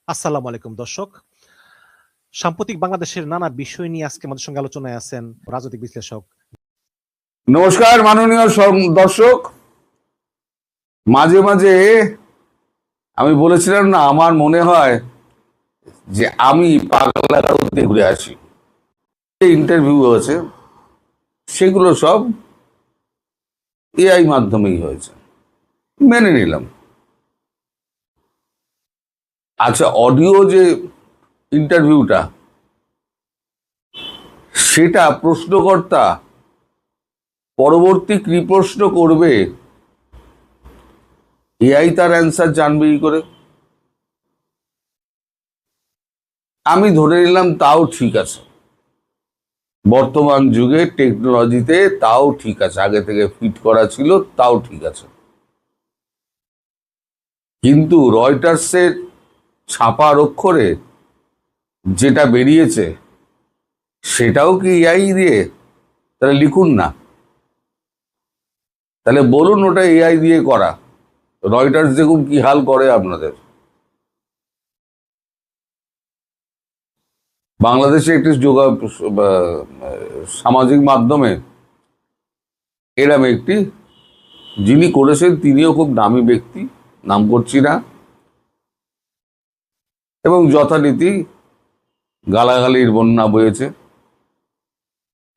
আসসালামু আলাইকুম দর্শক। সাম্প্রতিক বাংলাদেশের নানা বিষয় নিয়ে আজকে আমাদের সঙ্গে আলোচনায় আছেন রাজনৈতিক বিশ্লেষক। নমস্কার মাননীয় দর্শক। মাঝে মাঝে আমি বলেছিলাম না, আমার মনে হয় যে আমি পাগলাগারদে ঘুরে আসি। ইন্টারভিউ হয়েছে, সেগুলো সব এআই মাধ্যমেই হয়েছে, মেনে নিলাম। আচ্ছা, অডিও যে ইন্টারভিউটা, সেটা প্রশ্নকর্তা পরবর্তী কি প্রশ্ন করবে এআই তার অ্যান্সার জানবে কি করে? আমি ধরে নিলাম তাও ঠিক আছে, বর্তমান যুগে টেকনোলজিতে তাও ঠিক আছে, আগে থেকে ফিট করা ছিল, তাও ঠিক আছে। কিন্তু রয়টার্সের ছাপার অক্ষরে যেটা বেরিয়েছে সেটাও কি এআই দিয়ে? তাহলে লিখুন না, তাহলে বলুন ওটা এআই দিয়ে করা। রয়টার্স দেখুন কি হাল করে আপনাদের। বাংলাদেশে একটি সামাজিক মাধ্যমে এরম একটি, যিনি করেছেন তিনিও খুব দামি ব্যক্তি, নাম করছি না, এবং যথারীতি গালাগালির বন্যা বয়েছে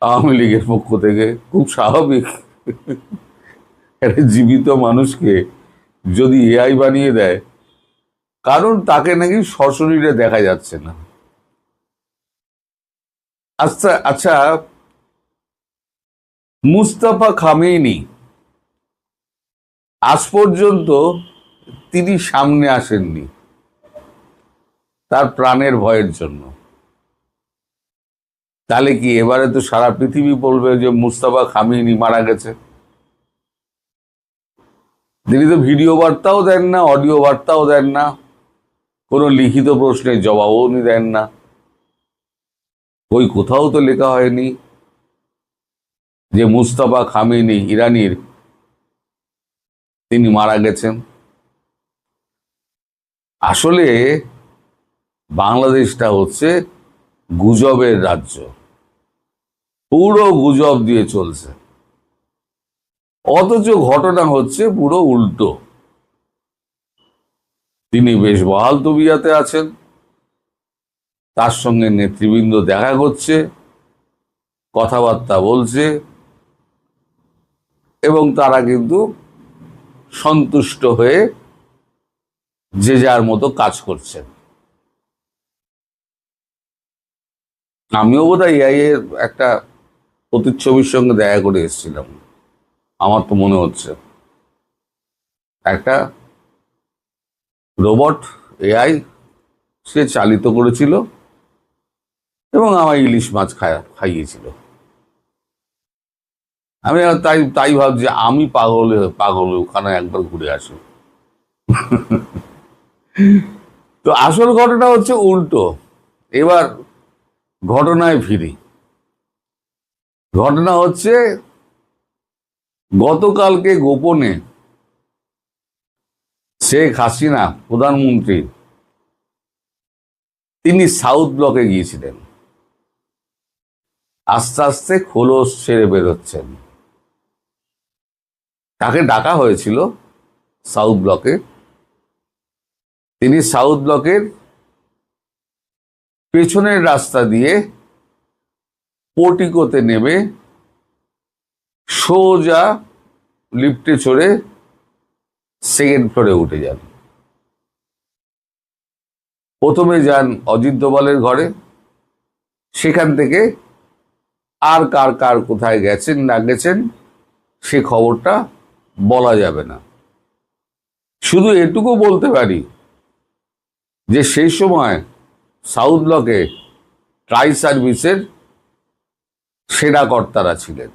আওয়ামী লীগের পক্ষ থেকে। খুব স্বাভাবিক, একটা জীবিত মানুষকে যদি এআই বানিয়ে দেয়, কারণ তাকে নাকি সশরীরে দেখা যাচ্ছে না। আচ্ছা আচ্ছা, মুস্তাফা খামেনি আজ পর্যন্ত তিনি সামনে আসেননি তার প্রাণের ভয়ের জন্য। তাহলে কি এবারে তো সারা পৃথিবী বলবে যে মুস্তাফা খামেনি মারা গেছে? তিনি তো ভিডিও বার্তাও দেন না, অডিও বার্তাও দেন না, কোনো লিখিত প্রশ্নের জবাবও উনি দেন না। ওই কোথাও তো লেখা হয়নি যে মুস্তাফা খামেনি ইরানির তিনি মারা গেছেন। আসলে বাংলাদেশটা হচ্ছে গুজবের রাজ্য, পুরো গুজব দিয়ে চলছে, অথচ ঘটনা হচ্ছে পুরো উল্টো। তিনি বেশ বহাল তবিয়াতে আছেন, তার সঙ্গে নেতৃবৃন্দ দেখা করছে, কথাবার্তা বলছে, এবং তারা কিন্তু সন্তুষ্ট হয়ে যে যার মতো কাজ করছেন। আমিও বোধহয় এআই এর একটা প্রতিচ্ছবির সঙ্গে দেখা করে এসেছিলাম, আমার তো মনে হচ্ছে। একটা রোবট এআই সে চালিত করেছিল এবং আমার ইলিশ মাছ খাইয়েছিল। আমি তাই তাই ভাবছি আমি পাগল পাগল ওখানে একবার ঘুরে আসি। তো আসল ঘটনা হচ্ছে উল্টো। এবার ঘটনায় ফিরি। ঘটনা হচ্ছে গতকালকে গোপনে শেখ হাসিনা প্রধানমন্ত্রী তিনি সাউথ ব্লকে গিয়েছিলেন, আস্তে আস্তে খোলস ছেড়ে বেরোচ্ছেন। তাকে ডাকা হয়েছিল সাউথ ব্লকে, তিনি সাউথ ব্লকের পেছনের রাস্তা দিয়ে পোর্টিকোতে নেমে সোজা লিফটে চড়ে সেকেন্ড ফ্লোরে উঠে যান। প্রথমে যান অজিত দোভালের ঘরে, সেখান থেকে আর কার কার কোথায় গেছেন না গেছেন সে খবরটা বলা যাবে না। শুধু এটুকু বলতে পারি যে সেই সময় সাউথ ব্লকে ট্রাই সার্ভিসের সেরা কর্তারা ছিলেন।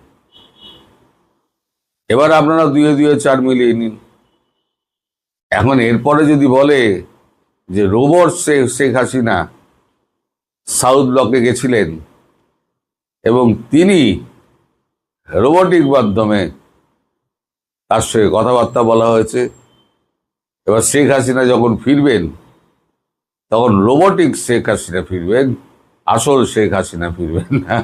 এবার আপনারা দুয়ে দুয়ে চার মিলিয়ে নিন। এখন এরপরে যদি বলে যে রোবট শেখ হাসিনা সাউথ ব্লকে গেছিলেন এবং তিনি রোবটিক মাধ্যমে তার সঙ্গে কথাবার্তা বলা হয়েছে, এবার শেখ হাসিনা যখন ফিরবেন তখন রোবটিক শেখ হাসিনা ফিরবেন, আসল শেখ হাসিনা ফিরবেন না।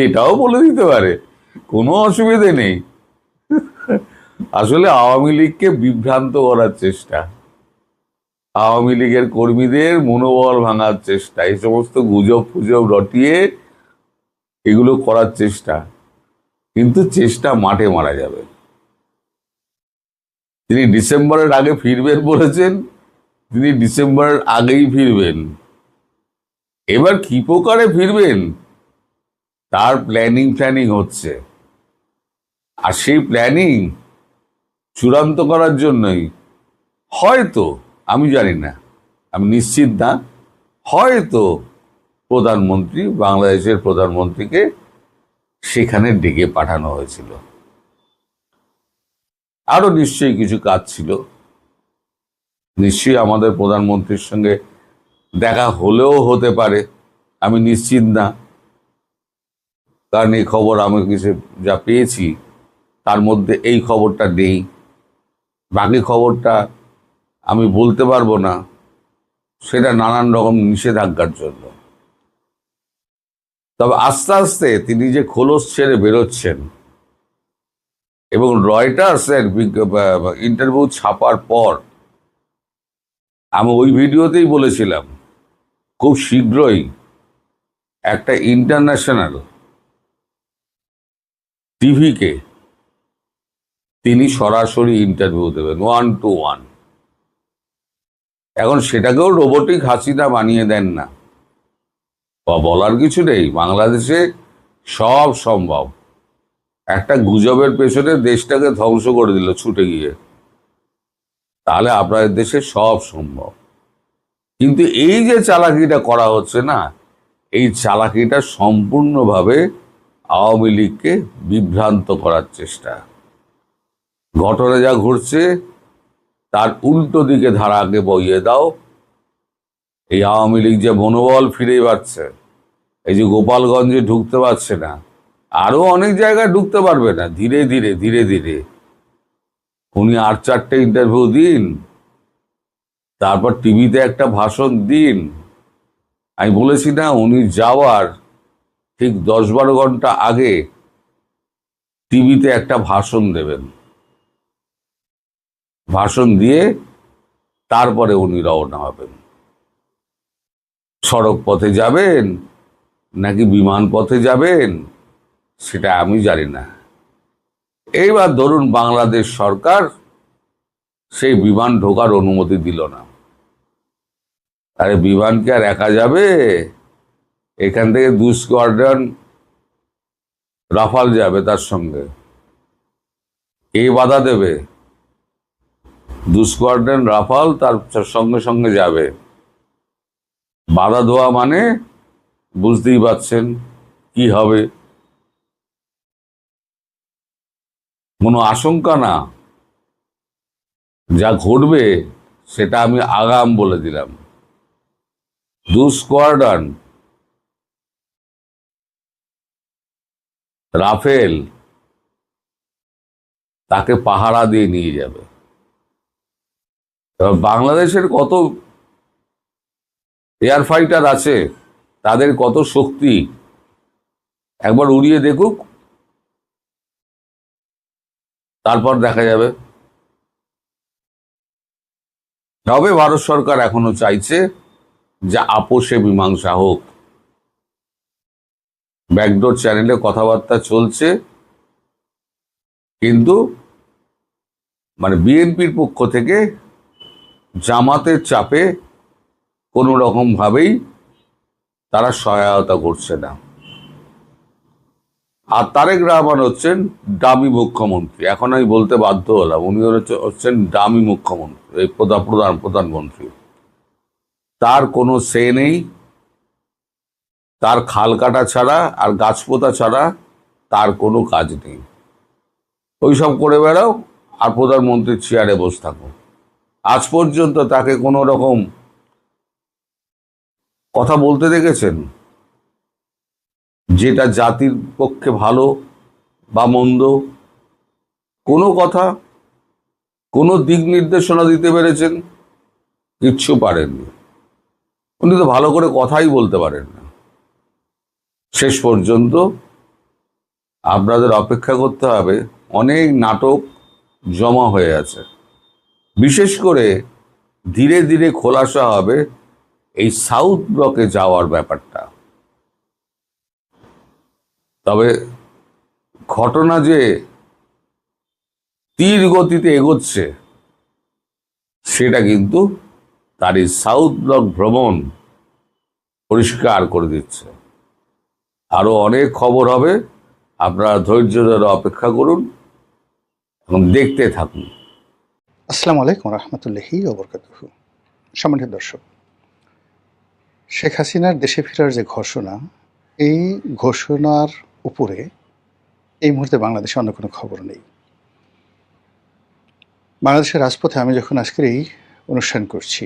এটাও বলে দিতে পারে, কোনো অসুবিধে নেই। আসলে আওয়ামী লীগকে বিভ্রান্ত করার চেষ্টা, আওয়ামী লীগের কর্মীদের মনোবল ভাঙার চেষ্টা, এই সমস্ত গুজব ফুজব রটিয়ে এগুলো করার চেষ্টা, কিন্তু চেষ্টা মাঠে মারা যাবে। তিনি ডিসেম্বরের আগে ফিরবেন বলেছেন, তিনি ডিসেম্বরের আগেই ফিরবেন। এবার কি প্রকারে ফিরবেন তার প্ল্যানিং হচ্ছে, আর সেই প্ল্যানিং চূড়ান্ত করার জন্যই হয়তো, আমি জানি না, আমি নিশ্চিত না, হয়তো প্রধানমন্ত্রী, বাংলাদেশের প্রধানমন্ত্রীকে সেখানে ডেকে পাঠানো হয়েছিল। আরো নিশ্চয়ই কিছু কাজ ছিল, নিশ্চয়ই আমাদের প্রধানমন্ত্রীর সঙ্গে দেখা হলেও হতে পারে, আমি নিশ্চিত না, কারণ এই খবর আমি কিছু যা পেয়েছি তার মধ্যে এই খবরটা নেই। বাকি খবরটা আমি বলতে পারবো না, সেটা নানান রকম নিষেধাজ্ঞার জন্য। তবে আস্তে আস্তে তিনি যে খোলস ছেড়ে বেরোচ্ছেন, এবং রয়টার্সের ইন্টারভিউ ছাপার পর আমি ওই ভিডিওতেই বলেছিলাম, খুব শীঘ্রই একটা ইন্টারন্যাশনাল টিভিকে তিনি সরাসরি ইন্টারভিউ দেবেন, 1-to-1। এখন সেটাকেও রোবটিক হাসিনা বানিয়ে দেন না, বা বলার কিছু নেই, বাংলাদেশে সব সম্ভব। একটা গুজবের পেছনে দেশটাকে ধ্বংস করে দিল ছুটে গিয়ে, তাহলে আপনাদের দেশে সব সম্ভব। কিন্তু এই যে চালাকিটা করা হচ্ছে না, এই চালাকিটা সম্পূর্ণভাবে আওয়ামী লীগকে বিভ্রান্ত করার চেষ্টা। ঘটনা যা ঘটছে তার উল্টো দিকে ধারাকে বইয়ে দাও। এই আওয়ামী লীগ যে মনোবল ফিরে পাচ্ছে, এই যে গোপালগঞ্জে ঢুকতে পারছে না, আরো অনেক জায়গায় ঢুকতে পারবে না, ধীরে ধীরে ধীরে ধীরে। উনি 8-4টে ইন্টারভিউ দিন, তারপর টিভিতে একটা ভাষণ দিন। আমি বলেছি না, উনি যাওয়ার ঠিক 10-12 ঘন্টা আগে টিভিতে একটা ভাষণ দেবেন, ভাষণ দিয়ে তারপরে উনি রওনা হবেন। সড়ক পথে যাবেন নাকি বিমান পথে যাবেন সেটা আমি জানি না। এইবার ধরুন বাংলাদেশ সরকার সেই বিমান ঢোকার অনুমতি দিল না, আরে বিমান কি আর একা যাবে? এখান থেকে 2 স্কোয়াড্রন রাফাল যাবে তার সঙ্গে, কে বাধা দেবে? 2 স্কোয়াড্রন রাফাল তার সঙ্গে সঙ্গে যাবে, বাধা দেওয়া মানে বুঝতেই পারছেন কি হবে। কোনো আশঙ্কা না, যা ঘটবে সেটা আমি আগাম বলে দিলাম। 2 স্কোয়াড্রন রাফেল তাকে পাহারা দিয়ে নিয়ে যাবে। এবার বাংলাদেশের কত এয়ার ফাইটার আছে, তাদের কত শক্তি একবার উড়িয়ে দেখুক, তারপর দেখা যাবে। তবে ভারত সরকার এখনো চাইছে যে আপোষে মীমাংসা হোক। ব্যাকডোর চ্যানেলে কথাবার্তা চলছে, কিন্তু মানে বিএনপির পক্ষ থেকে জামাতের চাপে কোনো রকম ভাবেই তারা সহায়তা করছে না। আর তারেক রহমান হচ্ছেন ডামি মুখ্যমন্ত্রী, এখন আমি বলতে বাধ্য হলাম, উনি হচ্ছেন ডামি মুখ্যমন্ত্রী, এই প্রধানমন্ত্রী। তার কোনো সে নেই, তার খাল কাটা ছাড়া আর গাছ পোতা ছাড়া তার কোনো কাজ নেই। ওইসব করে বেড়াও আর প্রধানমন্ত্রীর চেয়ারে বসে থাকো। আজ পর্যন্ত তাকে কোনো রকম কথা বলতে দেখেছেন যেটা জাতির পক্ষে ভালো বা মন্দ? কোনো কথা, কোনো দিক নির্দেশনা দিতে পেরেছেন? কিচ্ছু পারেননি। উনি তো ভালো করে কথাই বলতে পারেন না। শেষ পর্যন্ত আপনাদের অপেক্ষা করতে হবে, অনেক নাটক জমা হয়ে আছে। বিশেষ করে ধীরে ধীরে খোলাসা হবে এই সাউথ ব্লকে যাওয়ার ব্যাপারটা। তবে ঘটনা যে তীর গতিতে এগোচ্ছে সেটা কিন্তু তার এই সাউথ ব্লক ভ্রমণ পরিষ্কার করে দিচ্ছে। আরো অনেক খবর হবে, আপনারা ধৈর্য ধরে অপেক্ষা করুন এবং দেখতে থাকুন। আসসালামু আলাইকুম রহমতুল্লাহি ওবরকাতুহু। সম্মানিত দর্শক, শেখ হাসিনার দেশে ফেরার যে ঘোষণা, এই ঘোষণার উপরে এই মুহূর্তে বাংলাদেশে অন্য কোনো খবর নেই। বাংলাদেশের রাজপথে আমি যখন আজকের এই অনুষ্ঠান করছি,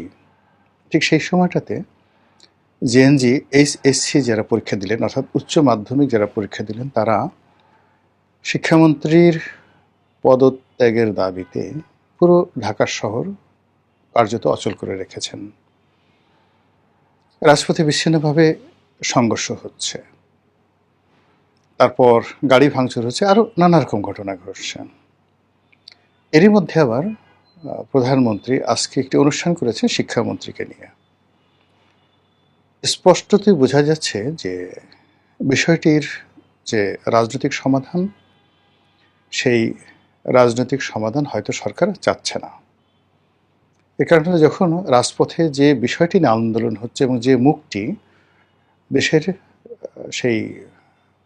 ঠিক সেই সময়টাতে জেএনজি এইচএসসি যারা পরীক্ষা দিলেন, অর্থাৎ উচ্চ মাধ্যমিক যারা পরীক্ষা দিলেন, তারা শিক্ষামন্ত্রীর পদত্যাগের দাবিতে পুরো ঢাকা শহর কার্যত অচল করে রেখেছেন। রাজপথে বিচ্ছিন্নভাবে সংঘর্ষ হচ্ছে, তারপর গাড়ি ভাঙচুর হচ্ছে, আরও নানা রকম ঘটনা ঘটছে। এরই মধ্যে আবার প্রধানমন্ত্রী আজকে একটি অনুষ্ঠান করেছেন শিক্ষামন্ত্রীকে নিয়ে। স্পষ্টতই বোঝা যাচ্ছে যে বিষয়টির যে রাজনৈতিক সমাধান, সেই রাজনৈতিক সমাধান হয়তো সরকার চাচ্ছে না। এ কারণে যখন রাজপথে যে বিষয়টি নিয়ে আন্দোলন হচ্ছে এবং যে মুখটি দেশের সেই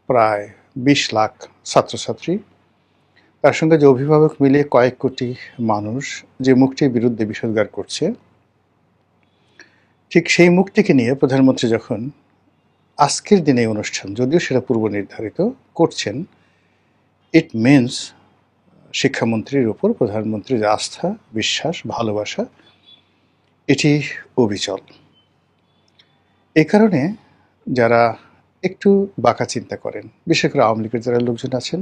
প্রায় ২০ লাখ ছাত্রছাত্রী, তার সঙ্গে যে অভিভাবক মিলে কয়েক কোটি মানুষ যে মুখটির বিরুদ্ধে বিষোদ্গার করছে, ঠিক সেই মুখটিকে নিয়ে প্রধানমন্ত্রী যখন আজকের দিনে এই অনুষ্ঠান, যদিও সেটা পূর্ব নির্ধারিত, করছেন, ইট মিনস শিক্ষামন্ত্রীর উপর প্রধানমন্ত্রীর যে আস্থা, বিশ্বাস, ভালোবাসা, এটি অবিচল। এ কারণে যারা একটু বাঁকা চিন্তা করেন, বিশেষ করে আওয়ামী লীগের যারা লোকজন আছেন,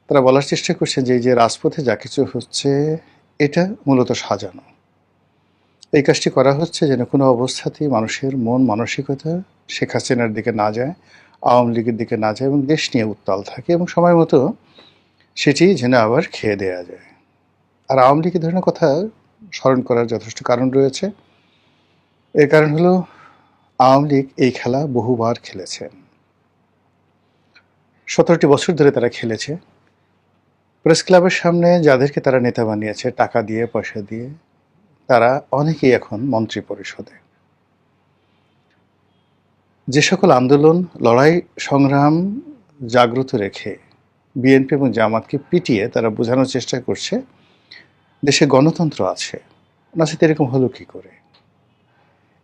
তারা বলার চেষ্টা করছেন যে এই যে রাজপথে যা কিছু হচ্ছে এটা মূলত সাজানো। এই কাজটি করা হচ্ছে যেন কোনো অবস্থাতেই মানুষের মন মানসিকতা শেখ হাসিনার দিকে না যায়, আওয়ামী লীগের দিকে না যায় এবং দেশ নিয়ে উত্তাল থাকে এবং সময় মতো সেটি যেন আবার খেয়ে দেয়া যায়। আর আওয়ামী লীগের ধরনের কথা স্মরণ করার যথেষ্ট কারণ রয়েছে। এর কারণ হলো আওয়ামী লীগ এই খেলা বহুবার খেলেছেন। ১৭টি বছর ধরে তারা খেলেছে। প্রেস ক্লাবের সামনে যাদেরকে তারা নেতা বানিয়েছে টাকা দিয়ে, পয়সা দিয়ে, তারা অনেকেই এখন মন্ত্রী পরিষদে। যে সকল আন্দোলন, লড়াই, সংগ্রাম জাগ্রত রেখে বিএনপি এবং জামাতকে পিটিয়ে তারা বোঝানোর চেষ্টা করছে দেশে গণতন্ত্র আছে, না সেটা এরকম হলো কী করে।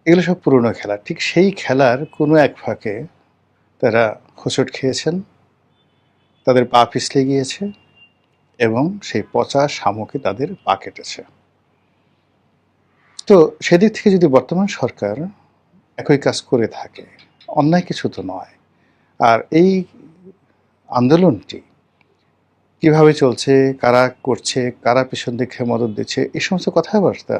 এগুলো সব পুরনো খেলা। ঠিক সেই খেলার কোনো এক ফাঁকে তারা হোঁচট খেয়েছেন, তাদের পা পিছলে গিয়েছে এবং সেই পচা শামুকে তাদের পা কেটেছে। তো সেদিক থেকে যদি বর্তমান সরকার একই কাজ করে থাকে, অন্যায় কিছু তো নয়। আর এই আন্দোলনটি কিভাবে চলছে, কারা করছে, কারা পিছন দিকে মদত দিচ্ছে, এই সমস্ত কথাবার্তা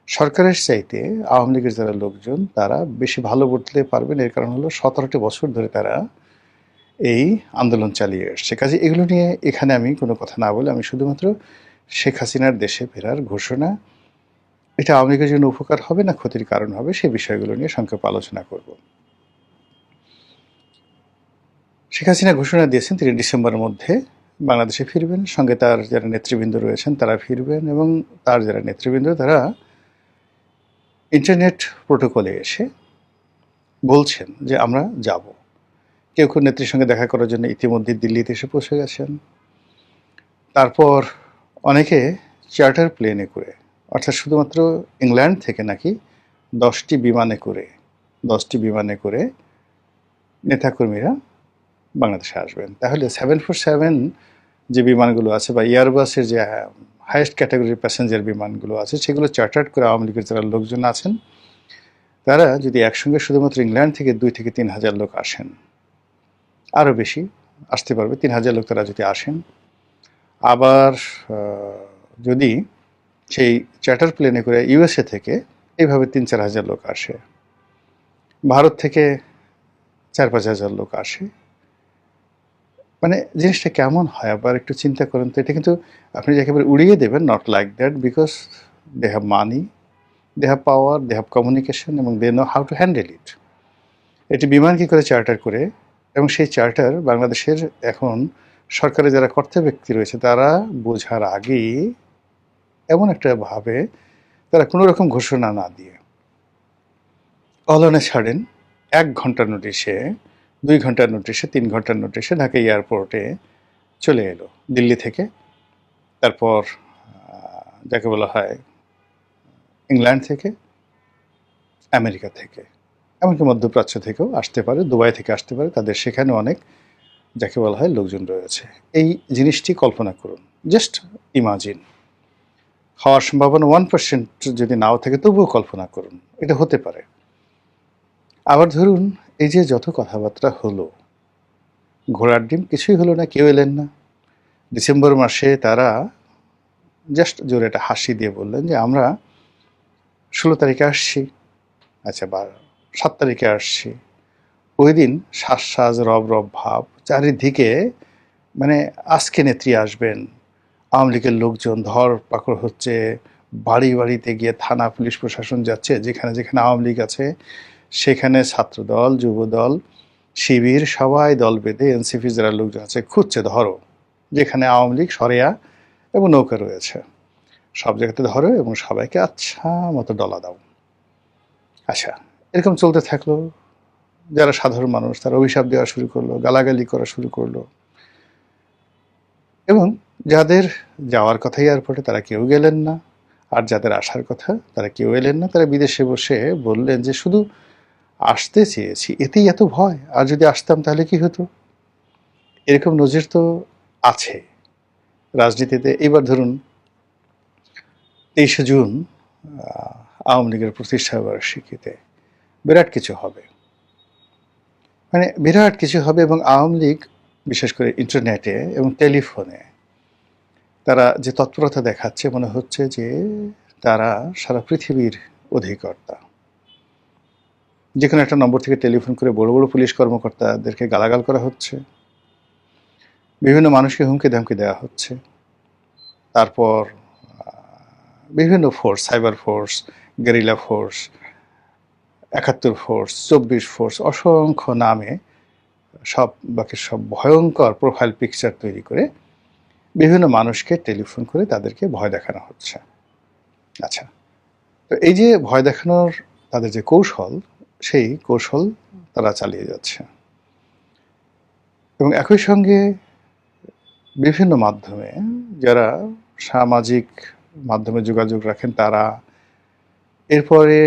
সরকারের চাইতে আওয়ামী লীগের যারা লোকজন তারা বেশি ভালো বলতে পারবেন। এর কারণ হলো ১৭টি বছর ধরে তারা এই আন্দোলন চালিয়ে আসছে। কাজে এগুলো নিয়ে এখানে আমি কোনো কথা না বলে আমি শুধুমাত্র শেখ হাসিনার দেশে ফেরার ঘোষণা, এটা আওয়ামী লীগের জন্য উপকার হবে না ক্ষতির কারণ হবে, সেই বিষয়গুলো নিয়ে সংক্ষেপে আলোচনা করব। শেখ হাসিনা ঘোষণা দিয়েছেন তিনি ডিসেম্বরের মধ্যে বাংলাদেশে ফিরবেন, সঙ্গে তার যারা নেতৃবৃন্দ রয়েছেন তারা ফিরবেন এবং তার যারা নেতৃবৃন্দ তারা ইন্টারনেট প্রোটোকলে এসে বলছেন যে আমরা যাব। কেউ কেউ নেত্রীর সঙ্গে দেখা করার জন্য ইতিমধ্যে দিল্লিতে এসে পৌঁছে গেছেন। তারপর অনেকে চার্টার প্লেনে করে, অর্থাৎ শুধুমাত্র ইংল্যান্ড থেকে নাকি 10টি বিমানে করে নেতাকর্মীরা বাংলাদেশে আসবেন। তাহলে 747 যে বিমানগুলো আছে বা এয়ারবাসের যে হাইয়েস্ট ক্যাটাগরির প্যাসেঞ্জার বিমানগুলো আছে সেগুলো চার্টার্ড করে আওয়ামী লীগের যারা লোকজন আছেন তারা যদি একসঙ্গে শুধুমাত্র ইংল্যান্ড থেকে 2 থেকে 3 হাজার লোক আসেন, আরও বেশি আসতে পারবে, 3 হাজার লোক তারা যদি আসেন, আবার যদি সেই চার্টার প্লেনে করে ইউএসএ থেকে এইভাবে 3-4 হাজার লোক আসে, ভারত থেকে 4-5 হাজার লোক আসে। মানে জিনিসটা কেমন হয় আবার একটু চিন্তা করেন তো। এটা কিন্তু আপনি যে একেবারে উড়িয়ে দেবেন, not like that, because they have money, they have power, they have communication, এবং they know how to handle it. এটি বিমান কী করে চার্টার করে, এবং সেই চার্টার বাংলাদেশের এখন সরকারে যারা কর্তা ব্যক্তি রয়েছে তারা বোঝার আগেই এমন একটা ভাবে তারা কোনো রকম ঘোষণা না দিয়ে অলনে ছাড়েন 1 ঘন্টার নোটিশে, 2 ঘন্টার নোটিশে, 3 ঘন্টার নোটিশে ঢাকা এয়ারপোর্টে চলে এলো দিল্লি থেকে। তারপর যাকে বলা হয় ইংল্যান্ড থেকে, আমেরিকা থেকে, এমনকি মধ্যপ্রাচ্য থেকেও আসতে পারে, দুবাই থেকে আসতে পারে, তাদের সেখানে অনেক যাকে বলা হয় লোকজন রয়েছে। এই জিনিসটি কল্পনা করুন, জাস্ট ইমাজিন। হওয়ার সম্ভাবনা 1% যদি নাও থাকে তবুও কল্পনা করুন এটা হতে পারে। আবার ধরুন এই যে যত কথাবার্তা হলো, ঘোড়ার ডিম কিছুই হলো না, কেউ এলেন না। ডিসেম্বর মাসে তারা জাস্ট জোরে একটা হাসি দিয়ে বললেন যে আমরা 16 তারিখে আসছি, আচ্ছা 7 তারিখে আসছি। ওই দিন শ্বাস রব রব ভাব চারিদিকে, মানে আজকে নেত্রী আসবেন, আওয়ামী লীগের লোকজন ধর পাকড় হচ্ছে, বাড়ি বাড়িতে গিয়ে থানা পুলিশ প্রশাসন যাচ্ছে, যেখানে যেখানে আওয়ামী লীগ আছে সেখানে ছাত্রদল, যুবদল, শিবির সবাই দল বেঁধে এনসিপি যারা লোকজন আছে খুঁজছে, ধরো যেখানে আওয়ামী লীগ সরেয়া এবং নৌকা রয়েছে সব জায়গাতে ধরো এবং সবাইকে আচ্ছা মতো ডলা দাও। আচ্ছা, এরকম চলতে থাকলো। যারা সাধারণ মানুষ তারা অভিশাপ দেওয়া শুরু করলো, গালাগালি করা শুরু করলো, এবং যাদের যাওয়ার কথা এয়ারপোর্টে তারা কেউ গেলেন না, আর যাদের আসার কথা তারা কেউ এলেন না। তারা বিদেশে বসে বললেন যে শুধু আসতে চেয়েছি, এতেই এত ভয়, আর যদি আসতাম তাহলে কি হতো। এরকম নজির তো আছে রাজনীতিতে। এবার ধরুন 23শে জুন আওয়ামী লীগের প্রতিষ্ঠা বার্ষিকীতে বিরাট কিছু হবে, মানে বিরাট কিছু হবে, এবং আওয়ামী লীগ বিশেষ করে ইন্টারনেটে এবং টেলিফোনে তারা যে তৎপরতা দেখাচ্ছে মনে হচ্ছে যে তারা সারা পৃথিবীর অধিকর্তা। যে কোনো একটা নম্বর থেকে টেলিফোন করে বড় বড় পুলিশ কর্মকর্তাদেরকে গালাগাল করা হচ্ছে, বিভিন্ন মানুষকে হুমকি ধামকি দেওয়া হচ্ছে। তারপর বিভিন্ন force, cyber force, guerrilla force, 71 force, 24 force, অসংখ্য নামে সব বাকি সব ভয়ঙ্কর প্রোফাইল পিকচার তৈরি করে বিভিন্ন মানুষকে টেলিফোন করে তাদেরকে ভয় দেখানো হচ্ছে। আচ্ছা, তো এই যে ভয় দেখানোর তাদের যে কৌশল, সেই কৌশল তারা চালিয়ে যাচ্ছে, এবং একই সঙ্গে বিভিন্ন মাধ্যমে যারা সামাজিক মাধ্যমে যোগাযোগ রাখেন তারা, এরপরে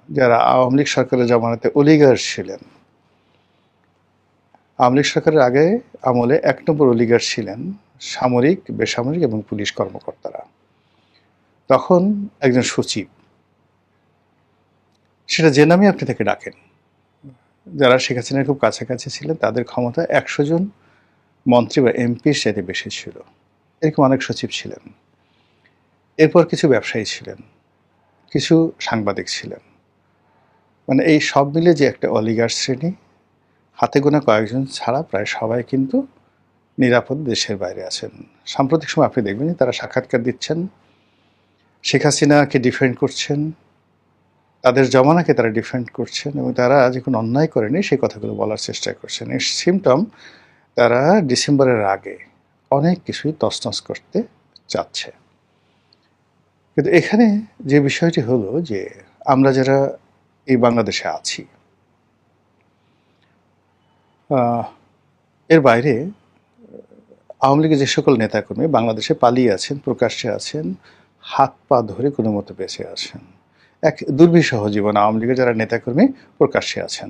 যারা আওয়ামী লীগ সরকারের জামানাতে অলিগার ছিলেন, আওয়ামী লীগ সরকারের আগে আমলে 1 নম্বর অলিগার ছিলেন সামরিক, বেসামরিক এবং পুলিশ কর্মকর্তারা। তখন একজন সচিব, সেটা যে নামে আপনি তাকে ডাকেন, যারা শেখ হাসিনার খুব কাছাকাছি ছিলেন তাদের ক্ষমতা 100 জন মন্ত্রী বা এমপির সাথে বেশি ছিল। এরকম অনেক সচিব ছিলেন। এরপর কিছু ব্যবসায়ী ছিলেন, কিছু সাংবাদিক ছিলেন। মানে এই সব মিলে যে একটা অলিগার শ্রেণী, হাতে গোনা কয়েকজন ছাড়া প্রায় সবাই কিন্তু নিরাপদ দেশের বাইরে আছেন। সাম্প্রতিক সময় আপনি দেখবেন তারা সাক্ষাৎকার দিচ্ছেন, শেখ হাসিনাকে ডিফেন্ড করছেন, তাদের জমানাকে তারা ডিফেন্ড করছেন, এবং তারা যে কোনো অন্যায় করেনি সেই কথাগুলো বলার চেষ্টা করছেন। এর সিমটম তারা ডিসেম্বরের আগে অনেক কিছুই তছনছ করতে চাচ্ছে। কিন্তু এখানে যে বিষয়টি হলো যে আমরা যারা এই বাংলাদেশে আছি, এর বাইরে আওয়ামী লীগের যে সকল নেতাকর্মী বাংলাদেশে পালিয়ে আছেন, প্রকাশ্যে আছেন, হাত পা ধরে কোনো মতো বেঁচে আছেন, এক দুর্বিষহ জীবন আওয়ামী লীগের যারা নেতাকর্মী প্রকাশ্যে আছেন,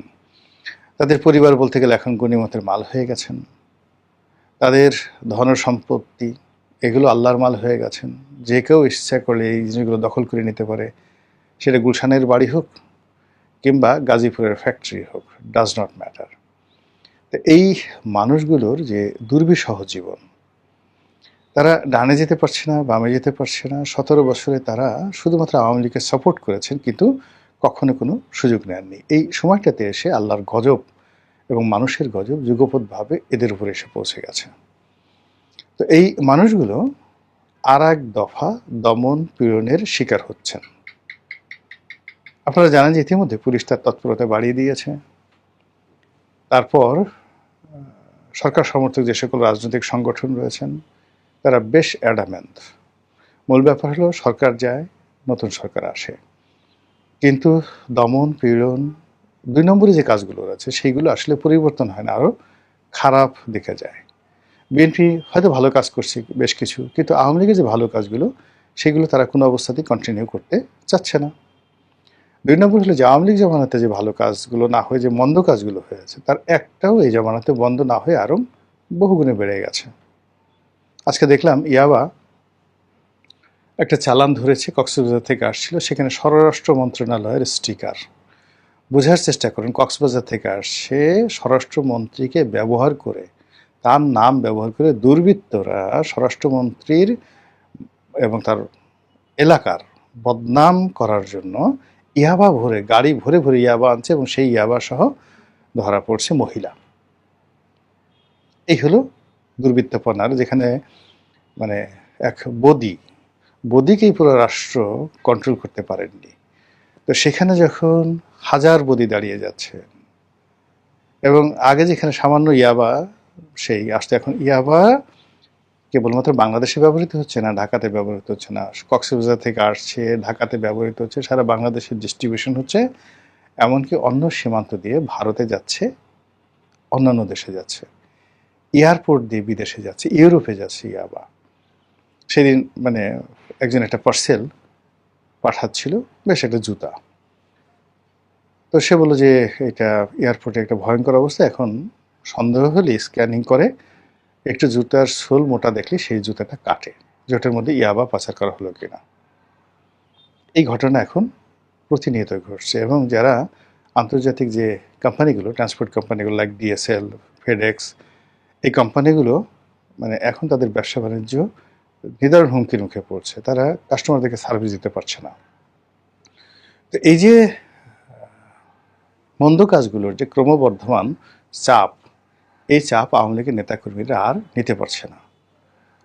তাদের পরিবার বলতে গেলে এখন গনিমতের মাল হয়ে গেছেন, তাদের ধন সম্পত্তি এগুলো আল্লাহর মাল হয়ে গেছেন। যে কেউ ইচ্ছা করলে এই জিনিসগুলো দখল করে নিতে পারে, সেটা গুলশানের বাড়ি হোক কিংবা গাজীপুরের ফ্যাক্টরি হোক, ডাজ নট ম্যাটার। তো এই মানুষগুলোর যে দুর্বিষহ জীবন, তারা ডানে যেতে পারছে না, বামে যেতে পারছে না। 17 বছরে তারা শুধুমাত্র আওয়ামী লীগকে সাপোর্ট করেছেন, কিন্তু কখনো কোনো সুযোগ নেননি। এই সময়টাতে এসে আল্লাহর গজব এবং মানুষের গজব যুগপৎভাবে এদের উপরে এসে পৌঁছে গেছে। তো এই মানুষগুলো আর এক দফা দমন পীড়নের শিকার হচ্ছেন। আপনারা জানেন যে ইতিমধ্যে পুলিশ তার তৎপরতা বাড়িয়ে দিয়েছে। তারপর সরকার সমর্থক যে সকল রাজনৈতিক সংগঠন রয়েছেন তারা বেশ অ্যাডামেন্ট। মূল ব্যাপার হলো সরকার যায়, নতুন সরকার আসে, কিন্তু দমন পীড়ন 2 নম্বরে যে কাজগুলো রয়েছে সেইগুলো আসলে পরিবর্তন হয় না, আরও খারাপ দিকে যায়। বিএনপি হয়তো ভালো কাজ করছে বেশ কিছু, কিন্তু আওয়ামী লীগের যে ভালো কাজগুলো সেগুলো তারা কোনো অবস্থাতেই কন্টিনিউ করতে চাচ্ছে না। 2 নম্বর হলো যে আওয়ামী লীগ জামানাতে যে ভালো কাজগুলো না হয়ে যে মন্দ কাজগুলো হয়েছে তার একটাও এই জামানাতে বন্ধ না হয়ে আরও বহুগুণে বেড়ে গেছে। আজকে দেখলাম ইয়াবা একটা চালান ধরেছে, কক্সবাজার থেকে আসছিল, সেখানে স্বরাষ্ট্র মন্ত্রণালয়ের স্টিকার। বোঝার চেষ্টা করুন, কক্সবাজার থেকে আসছে, স্বরাষ্ট্রমন্ত্রীকে ব্যবহার করে, তার নাম ব্যবহার করে দুর্বৃত্তরা স্বরাষ্ট্রমন্ত্রীর এবং তার এলাকার বদনাম করার জন্য ইয়াবা ভরে, গাড়ি ভরে ভরে ইয়াবা আনছে এবং সেই ইয়াবা সহ ধরা পড়ছে মহিলা। এই হলো দুর্বৃত্তপনার, যেখানে মানে এক বদিকেই পুরো রাষ্ট্র কন্ট্রোল করতে পারেননি। তো সেখানে যখন হাজার বদি দাঁড়িয়ে যাচ্ছে এবং আগে যেখানে সামান্য ইয়াবা সেই আসতে এখন ইয়াবা কেবলমাত্র বাংলাদেশে ব্যবহৃত হচ্ছে না, ঢাকাতে ব্যবহৃত হচ্ছে না, কক্সবাজার থেকে আসছে, ঢাকাতে ব্যবহৃত হচ্ছে, সারা বাংলাদেশের ডিস্ট্রিবিউশন হচ্ছে, এমনকি অন্য সীমান্ত দিয়ে ভারতে যাচ্ছে, অন্যান্য দেশে যাচ্ছে, এয়ারপোর্ট দিয়ে বিদেশে যাচ্ছে, ইউরোপে যাচ্ছে ইয়াবা। সেদিন মানে একজন একটা পার্সেল পাঠাচ্ছিল, বেশ একটা জুতা। তো সে বললো যে এটা এয়ারপোর্টে একটা ভয়ঙ্কর অবস্থা, এখন সন্দেহ হলে স্ক্যানিং করে একটু জুতার সোল মোটা দেখলে সেই জুতাটা কাটে, যেটার মধ্যে ইয়াবা পাচার করা হলো কিনা। এই ঘটনা এখন প্রতিনিয়ত ঘটছে এবং যারা আন্তর্জাতিক যে কোম্পানিগুলো, ট্রান্সপোর্ট কোম্পানিগুলো লাইক ডিএসএল, ফেডেক্স, এই কোম্পানিগুলো মানে এখন তাদের ব্যবসা বাণিজ্য নিদারুণ হুমকির মুখে পড়ছে, তারা কাস্টমারদেরকে সার্ভিস দিতে পারছে না। তো এই যে মন্দ কাজগুলোর যে ক্রমবর্ধমান চাপ, এই চাপ আওয়ামী লীগের নেতাকর্মীরা আর নিতে পারছে না।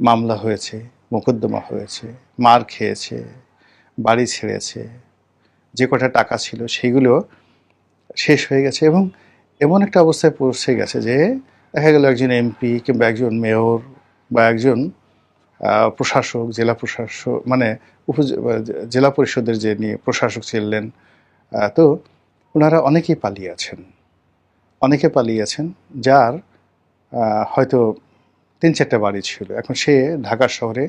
মামলা হয়েছে, মোকদ্দমা হয়েছে, মার খেয়েছে, বাড়ি ছেড়েছে, যে কটা টাকা ছিল সেইগুলো শেষ হয়ে গেছে এবং এমন একটা অবস্থায় পৌঁছে গেছে যে দেখা গেল একজন এমপি কিংবা একজন মেয়র বা একজন প্রশাসক, জেলা প্রশাসক মানে জেলা পরিষদের যে নিয়ে প্রশাসক ছিলেন, তো ওনারা অনেকেই পালিয়ে আছেন, যার হয়তো 3-4টা বাড়ি ছিল, এখন সে ঢাকা শহরে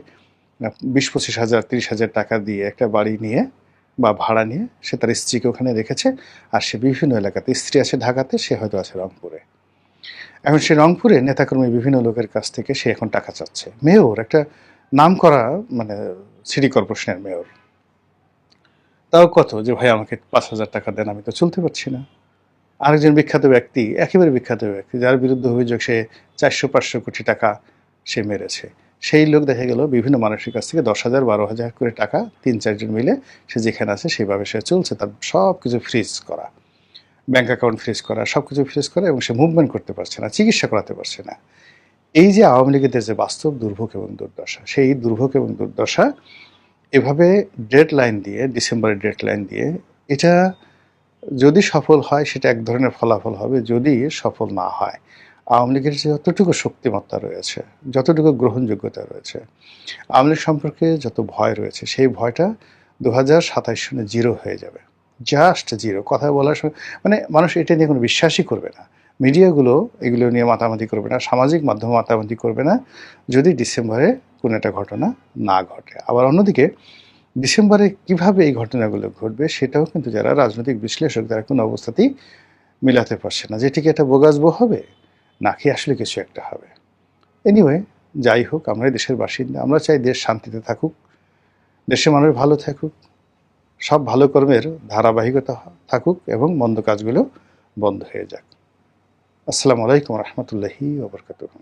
20-25 হাজার 30 হাজার টাকা দিয়ে একটা বাড়ি নিয়ে বা ভাড়া নিয়ে সে তার স্ত্রীকে ওখানে রেখেছে, আর সে বিভিন্ন এলাকাতে, স্ত্রী আছে ঢাকাতে, সে হয়তো আছে রংপুরে। এখন সে রংপুরে নেতাকর্মী বিভিন্ন লোকের কাছ থেকে সে এখন টাকা চাচ্ছে। মেয়র, একটা নাম করা মানে সিটি কর্পোরেশনের মেয়র, তাও কত যে ভাই আমাকে 5,000 টাকা দেন, আমি তো চলতে পারছি না। আরেকজন বিখ্যাত ব্যক্তি, একেবারে বিখ্যাত ব্যক্তি, যার বিরুদ্ধে অভিযোগ সে 400-500 কোটি টাকা সে মেরেছে, সেই লোক দেখা গেল বিভিন্ন মানুষের কাছ থেকে 10,000 12,000 করে টাকা 3-4 জন মিলে সে যেখানে আছে সেইভাবে সে চলছে, তার সব কিছু ফ্রিজ করা, ব্যাঙ্ক অ্যাকাউন্ট ফ্রিজ করা, সব কিছু ফ্রিজ করা, এবং সে মুভমেন্ট করতে পারছে না, চিকিৎসা করাতে পারছে না। এই যে আওয়ামী লীগের যে বাস্তব দুর্ভোগ এবং দুর্দশা, সেই দুর্ভোগ এবং দুর্দশা এভাবে ডেডলাইন দিয়ে, ডিসেম্বরের ডেডলাইন দিয়ে, এটা যদি সফল হয় সেটা এক ধরনের ফলাফল হবে, যদি সফল না হয় আওয়ামী লীগের যতটুকু শক্তিমত্তা রয়েছে, যতটুকু গ্রহণযোগ্যতা রয়েছে, আওয়ামী লীগ সম্পর্কে যত ভয় রয়েছে, সেই ভয়টা 2027 সনে জিরো হয়ে যাবে, জাস্ট জিরো। কথা বলার সময় মানে মানুষ এটা নিয়ে কোনো বিশ্বাসই করবে না, মিডিয়াগুলো এগুলো নিয়ে মাতামাতি করবে না, সামাজিক মাধ্যমে মাতামাতি করবে না, যদি ডিসেম্বরে কোনো একটা ঘটনা না ঘটে। আবার অন্যদিকে ডিসেম্বরে কিভাবে এই ঘটনাগুলো ঘটবে সেটাও কিন্তু যারা রাজনৈতিক বিশ্লেষক তারা কোনো অবস্থাতেই মিলাতে পারছে না, যে ঠিক এটা বোগাসবো হবে নাকি আসলে কিছু একটা হবে। এনিওয়ে, যাই হোক, আমরা দেশের বাসিন্দা, আমরা চাই দেশ শান্তিতে থাকুক, দেশের মানুষ ভালো থাকুক, সব ভালো কর্মের ধারাবাহিকতা থাকুক এবং মন্দ কাজগুলো বন্ধ হয়ে যাক। আসসালামু আলাইকুম রহমতুল্লাহি ওয়া বারাকাতুহু।